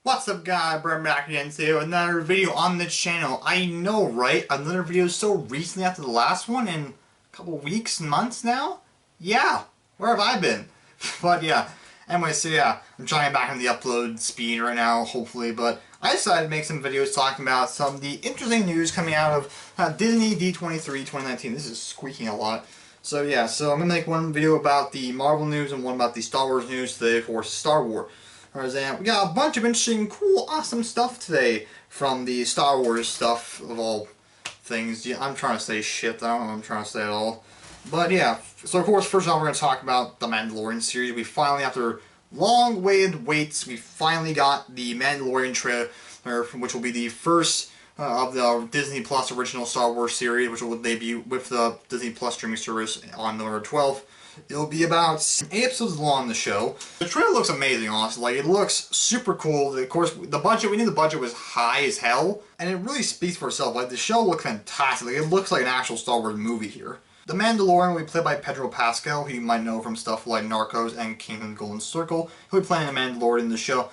What's up guys, Brett back again to another video on the channel. I know, right? Another video so recently after the last one in a couple weeks, months now? Yeah, where have I been? But yeah, anyway, so yeah, I'm trying back on the upload speed right now, hopefully, but I decided to make some videos talking about some of the interesting news coming out of Disney D23 2019. This is squeaking a lot. So yeah, so I'm going to make one video about the Marvel news and one about the Star Wars news today for Star Wars. We got a bunch of interesting, cool, awesome stuff today from the Star Wars stuff of all things. Yeah, I'm trying to say shit, I don't know what I'm trying to say at all. But yeah, so of course, first off we're going to talk about the Mandalorian series. We finally, after long-awaited waits, we finally got the Mandalorian trailer, which will be the first of the Disney Plus original Star Wars series, which will debut with the Disney Plus streaming service on November 12th. It'll be about 8 episodes long in the show. The trailer looks amazing, honestly. Like, it looks super cool. Of course, the budget, we knew the budget was high as hell, and it really speaks for itself. Like, the show looks fantastic. Like, it looks like an actual Star Wars movie here. The Mandalorian will be played by Pedro Pascal, who you might know from stuff like Narcos and Kingdom Golden Circle. He'll be playing the Mandalorian in the show.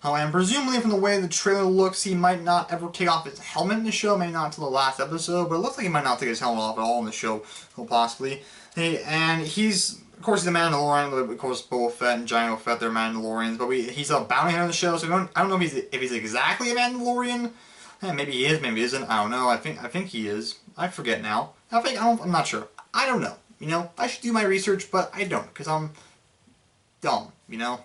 And presumably, from the way the trailer looks, he might not ever take off his helmet in the show, maybe not until the last episode, but it looks like he might not take his helmet off at all in the show, possibly. And he's, of course, he's a Mandalorian, of course, Boba Fett and Jango Fett, they're Mandalorians, but he's a bounty hunter in the show, so I don't know if he's exactly a Mandalorian. Maybe he is, maybe he isn't, I don't know, I think he is. I forget now. I'm not sure. I don't know, you know? I should do my research, but I don't, because I'm dumb, you know?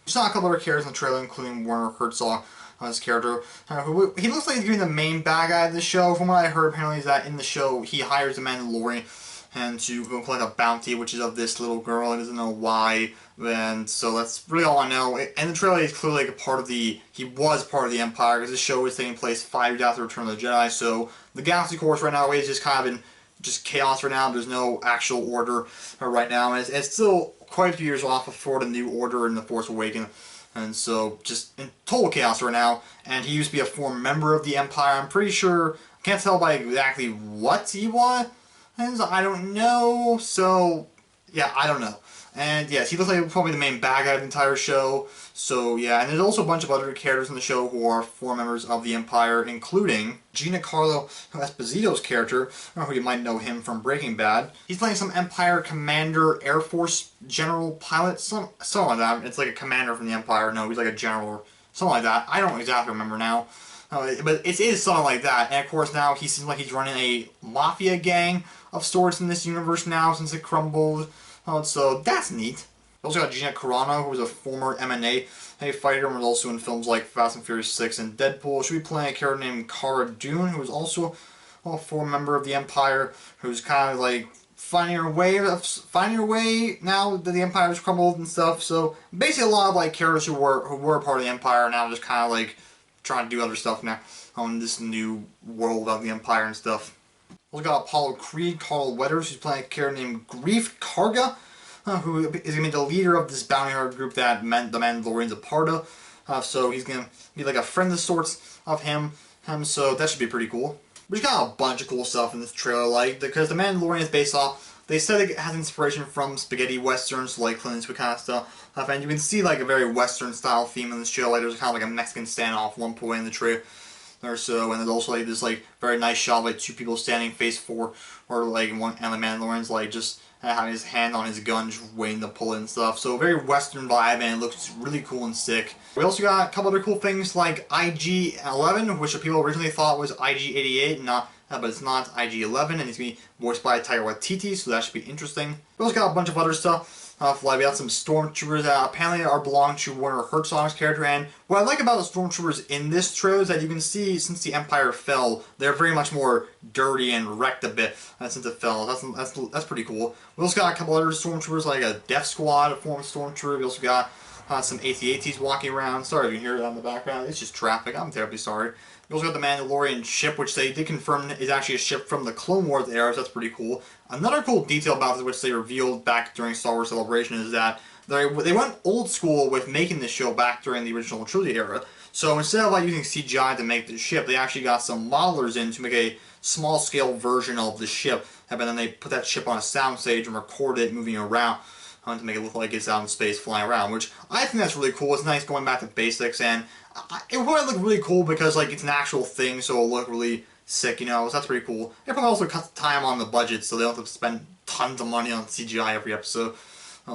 We saw a couple other characters in the trailer, including Werner Herzog, his character. He looks like he's being the main bad guy of the show. From what I heard, apparently, is that in the show, he hires the Mandalorian and to go collect a bounty, which is of this little girl. He doesn't know why, and so that's really all I know. And the trailer is clearly like a part of the, he was part of the Empire, because this show is taking place 5 years after Return of the Jedi, so the galaxy course right now is just kind of in just chaos right now. There's no actual order right now, and it's still quite a few years off before the New Order and the Force Awakens, and so just in total chaos right now. And he used to be a former member of the Empire. I'm pretty sure, I can't tell by exactly what he was, I don't know, so yeah, I don't know. And yes, he looks like probably the main bad guy of the entire show. So yeah, and there's also a bunch of other characters in the show who are former members of the Empire, including Giancarlo Esposito's character, who you might know him from Breaking Bad. He's playing some Empire commander, Air Force general pilot, something like that. It's like a commander from the Empire. No, he's like a general or something like that. I don't exactly remember now. But it is something like that. And of course now he seems like he's running a mafia gang of sorts in this universe now since it crumbled. So that's neat. We also got Gina Carano, who was a former MMA fighter and was also in films like Fast and Furious 6 and Deadpool. She'll be playing a character named Cara Dune, who is also a former member of the Empire, who's kind of like finding her way now that the Empire has crumbled and stuff. So basically a lot of like characters who were part of the Empire now just kind of like trying to do other stuff now on this new world of the Empire and stuff. We got Apollo Creed, Carl Weathers, who's playing a character named Grief Karga, who is going to be the leader of this bounty hunter group that the Mandalorian's a part of. So he's going to be like a friend of sorts of him. So that should be pretty cool. We just got a bunch of cool stuff in this trailer, like, because the Mandalorian is based off, they said it has inspiration from spaghetti westerns, like Clint Eastwood kind of stuff. And you can see like a very western style theme in the show. Like there's kind of like a Mexican standoff at one point in the trailer or so, and there's also like this like very nice shot of like 2 people standing face forward, or like one, and the Mandalorian's like just having his hand on his gun, just waiting to pull it and stuff. So very western vibe, and it looks really cool and sick. We also got a couple other cool things like IG-11, which people originally thought was IG-88, but it's not IG-11, and it's going to be voiced by Taika Waititi, so that should be interesting. We also got a bunch of other stuff. We got some stormtroopers that apparently belong to Werner Herzog's character, and what I like about the stormtroopers in this trailer is that you can see since the Empire fell, they're very much more dirty and wrecked a bit since it fell. That's pretty cool. We also got a couple other stormtroopers, like a Death Squad, a former stormtrooper. We also got some AT-ATs walking around. Sorry if you can hear that in the background. It's just traffic. I'm terribly sorry. We also got the Mandalorian ship, which they did confirm is actually a ship from the Clone Wars era, so that's pretty cool. Another cool detail about this, which they revealed back during Star Wars Celebration, is that they went old school with making this show back during the original trilogy era. So instead of like using CGI to make the ship, they actually got some modelers in to make a small-scale version of the ship, and then they put that ship on a soundstage and recorded it moving around. to make it look like it's out in space flying around, which I think that's really cool. It's nice going back to basics, and it would look really cool because like it's an actual thing, so it'll look really sick, you know. So that's pretty cool. It probably also cuts the time on the budget, so they don't have to spend tons of money on CGI every episode.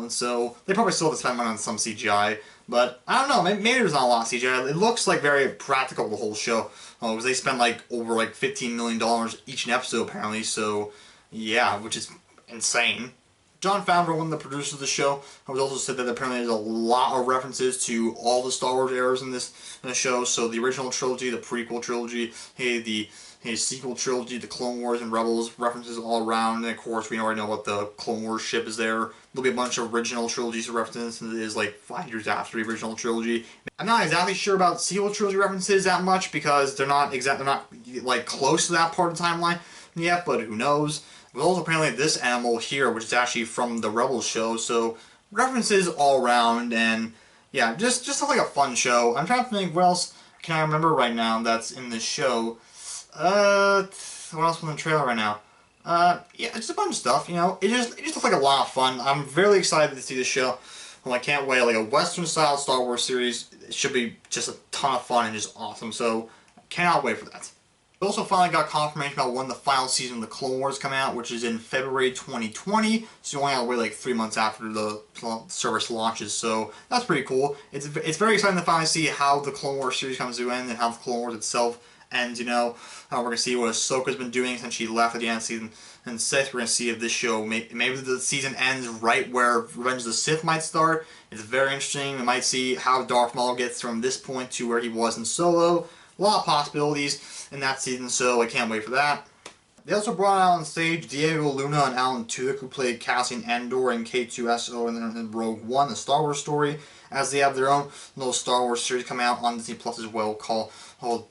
So they probably still have to spend money on some CGI, but I don't know. Maybe there's not a lot of CGI. It looks like very practical the whole show, because they spend like over like $15 million each an episode apparently. So yeah, which is insane. Jon Favreau, one of the producers of the show, has also said that apparently there's a lot of references to all the Star Wars eras in this show. So the original trilogy, the prequel trilogy, the sequel trilogy, the Clone Wars and Rebels references all around. And of course, we already know what the Clone Wars ship is there. There'll be a bunch of original trilogies references, and it is like 5 years after the original trilogy. I'm not exactly sure about sequel trilogy references that much because they're not like close to that part of the timeline yet, but who knows. There's also apparently this animal here, which is actually from the Rebels show, so references all around, and yeah, just like a fun show. I'm trying to think what else can I remember right now that's in this show. What else was in the trailer right now? Yeah, just a bunch of stuff, you know. It just looks like a lot of fun. I'm really excited to see this show. Well, I can't wait. Like a Western-style Star Wars series, it should be just a ton of fun and just awesome, so I cannot wait for that. We also finally got confirmation about when the final season of the Clone Wars come out, which is in February 2020. So you only have to wait like 3 months after the service launches. So that's pretty cool. It's very exciting to finally see how the Clone Wars series comes to end and how the Clone Wars itself ends. You know, we're gonna see what Ahsoka's been doing since she left at the end of season 6. We're gonna see if this show maybe the season ends right where Revenge of the Sith might start. It's very interesting. We might see how Darth Maul gets from this point to where he was in Solo. A lot of possibilities in that season, so I can't wait for that. They also brought out on stage Diego Luna and Alan Tudyk, who played Cassian Andor and K2SO in Rogue One, the Star Wars story, as they have their own little Star Wars series coming out on Disney Plus as well,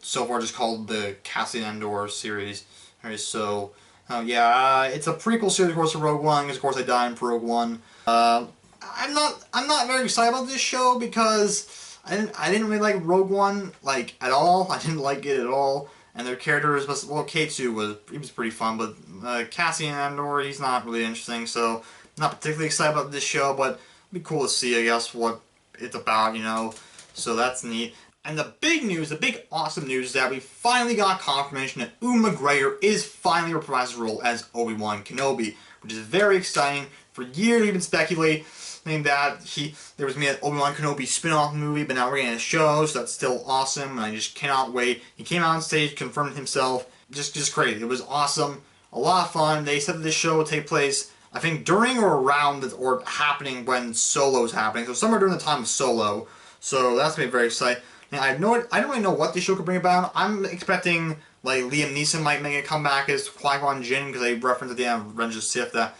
so far just called the Cassian Andor series. Alright, so yeah, it's a prequel series, of course, to Rogue One, because of course I died in Rogue One. I'm not very excited about this show because I didn't really like Rogue One like at all. I didn't like it at all. And their characters was, well, K2 was pretty fun, but Cassian Andor, he's not really interesting, so not particularly excited about this show, but it'd be cool to see, I guess, what it's about, you know. So that's neat. And the big news, the big awesome news is that we finally got confirmation that Ewan McGregor is finally reprising his role as Obi-Wan Kenobi, which is very exciting. For years we've been speculating that there was going to be an Obi-Wan Kenobi spin-off movie, but now we're getting a show, so that's still awesome, and I just cannot wait. He came out on stage, confirmed himself, just crazy. It was awesome, a lot of fun. They said that this show will take place, I think, during or around, or happening when Solo's happening, so somewhere during the time of Solo, so that's going to be very exciting. Now, I don't really know what this show could bring about. I'm expecting, like, Liam Neeson might make a comeback as Qui-Gon Jinn, because they referenced at the end of Revenge of the Sith that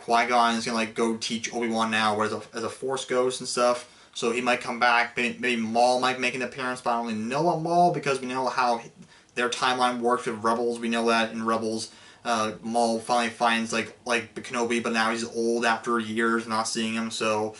Qui-Gon is going to like go teach Obi-Wan now as a Force ghost and stuff. So he might come back. Maybe Maul might make an appearance, but I don't really know about Maul because we know how their timeline works with Rebels. We know that in Rebels, Maul finally finds like Kenobi, but now he's old after years not seeing him. So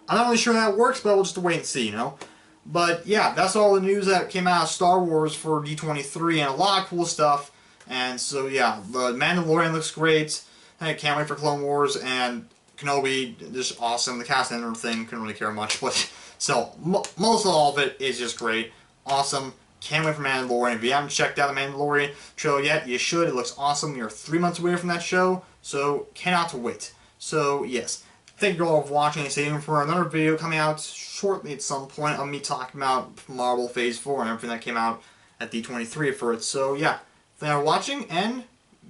I'm not really sure how that works, but we'll just wait and see, you know. But yeah, that's all the news that came out of Star Wars for D23 and a lot of cool stuff. And so yeah, the Mandalorian looks great. I can't wait for Clone Wars, and Kenobi, just awesome. The cast and everything, couldn't really care much, but so most of all of it is just great, awesome. Can't wait for Mandalorian. If you haven't checked out the Mandalorian show yet, you should. It looks awesome. You're 3 months away from that show, so cannot wait. So yes, thank you all for watching and stay tuned for another video coming out shortly at some point of me talking about Marvel Phase 4 and everything that came out at D23 for it. So yeah, thank you for watching, and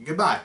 goodbye.